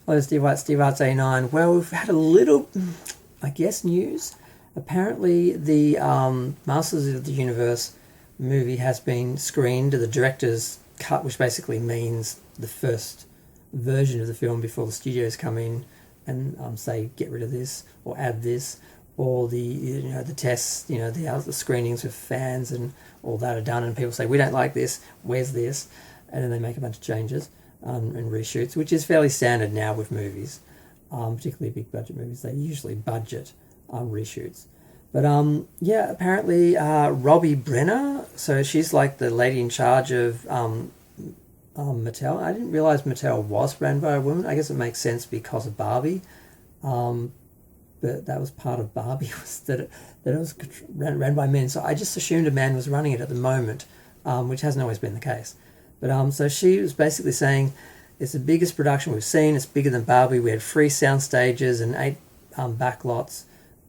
Hello, Steve White, Steve Arts 89. Well, we've had a little, I guess, news. Apparently, the Masters of the Universe movie has been screened, the director's cut, which basically means the first version of the film before the studios come in and say get rid of this or add this, or the tests, the screenings with fans and all that are done, and people say we don't like this, where's this, and then they make a bunch of changes and reshoots, which is fairly standard now with movies, particularly big budget movies. They usually budget reshoots. But yeah, apparently Robbie Brenner, so she's like the lady in charge of Mattel. I didn't realize Mattel was run by a woman. I guess it makes sense because of Barbie. But that was part of Barbie, was that it was ran by men. So I just assumed a man was running it at the moment, which hasn't always been the case. But so she was basically saying it's the biggest production we've seen. It's bigger than Barbie. We had 3 sound stages and 8 backlots,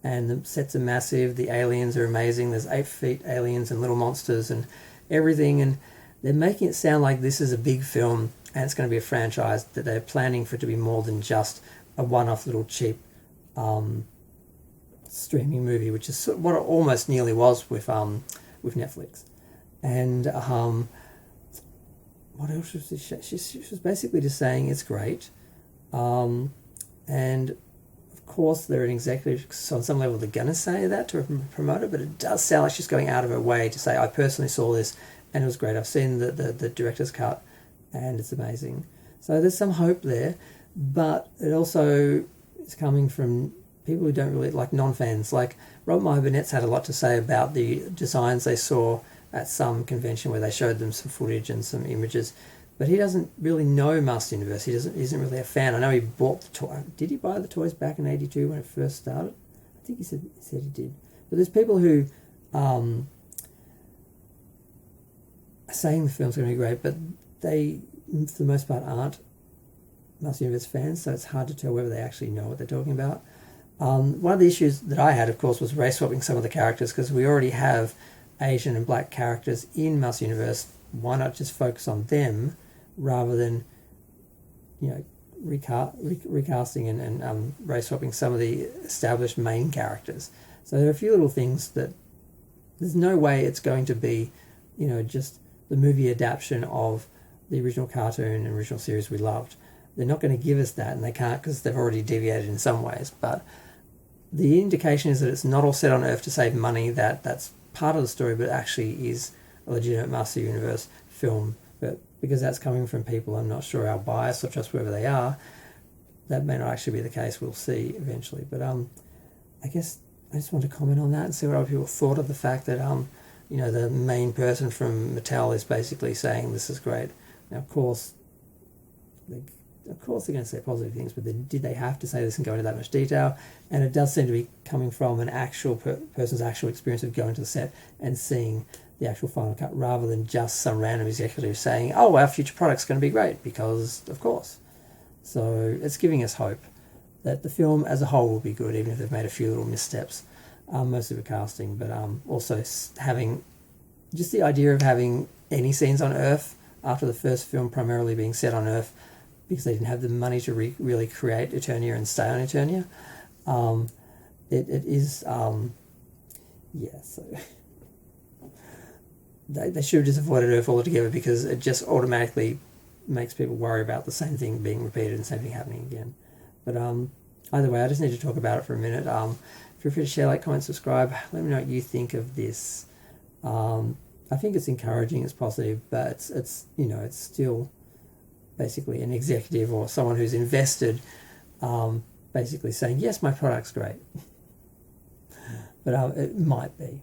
and the sets are massive. The aliens are amazing. There's 8 feet aliens and little monsters and everything. And they're making it sound like this is a big film and it's going to be a franchise, that they're planning for it to be more than just a one-off little cheap streaming movie, which is what it almost nearly was with Netflix. And what else was she was basically just saying it's great, and of course they're an executive, so on some level they're going to say that to promote it, but it does sound like she's going out of her way to say I personally saw this and it was great. I've seen the director's cut and it's amazing. So there's some hope there, but it also is coming from people who don't really like non-fans. Like Robert Meyer Burnett's had a lot to say about the designs they saw at some convention where they showed them some footage and some images, but he doesn't really know Master Universe. He isn't really a fan. I know he bought the toy. Did he buy the toys back in '82 when it first started? I think he said he did. But there's people who are saying the film's going to be great, but they, for the most part, aren't Master Universe fans, so it's hard to tell whether they actually know what they're talking about. One of the issues that I had, of course, was race swapping some of the characters, because we already have Asian and black characters in Master Universe. Why not just focus on them rather than, recasting and race swapping some of the established main characters? So there are a few little things that there's no way it's going to be, just the movie adaptation of the original cartoon and original series we loved. They're not going to give us that, and they can't because they've already deviated in some ways. But the indication is that it's not all set on Earth to save money, that's part of the story, but actually is a legitimate Master Universe film. But because that's coming from people I'm not sure how biased or trustworthy they are, that may not actually be the case. We'll see eventually. But I guess I just want to comment on that and see what other people thought of the fact that the main person from Mattel is basically saying this is great. Now, of course they're going to say positive things, but did they have to say this and go into that much detail? And it does seem to be coming from an actual person's actual experience of going to the set and seeing the actual final cut, rather than just some random executive saying, oh, our future product's going to be great, because of course. So it's giving us hope that the film as a whole will be good, even if they've made a few little missteps, mostly with casting, but also having just the idea of having any scenes on Earth after the first film primarily being set on Earth, because they didn't have the money to really create Eternia and stay on Eternia. It is, so they should have just avoided Earth altogether, because it just automatically makes people worry about the same thing being repeated and the same thing happening again. But either way, I just need to talk about it for a minute. Feel free to share, like, comment, subscribe. Let me know what you think of this. I think it's encouraging, it's positive, but it's still basically an executive or someone who's invested basically saying, yes, my product's great. But it might be.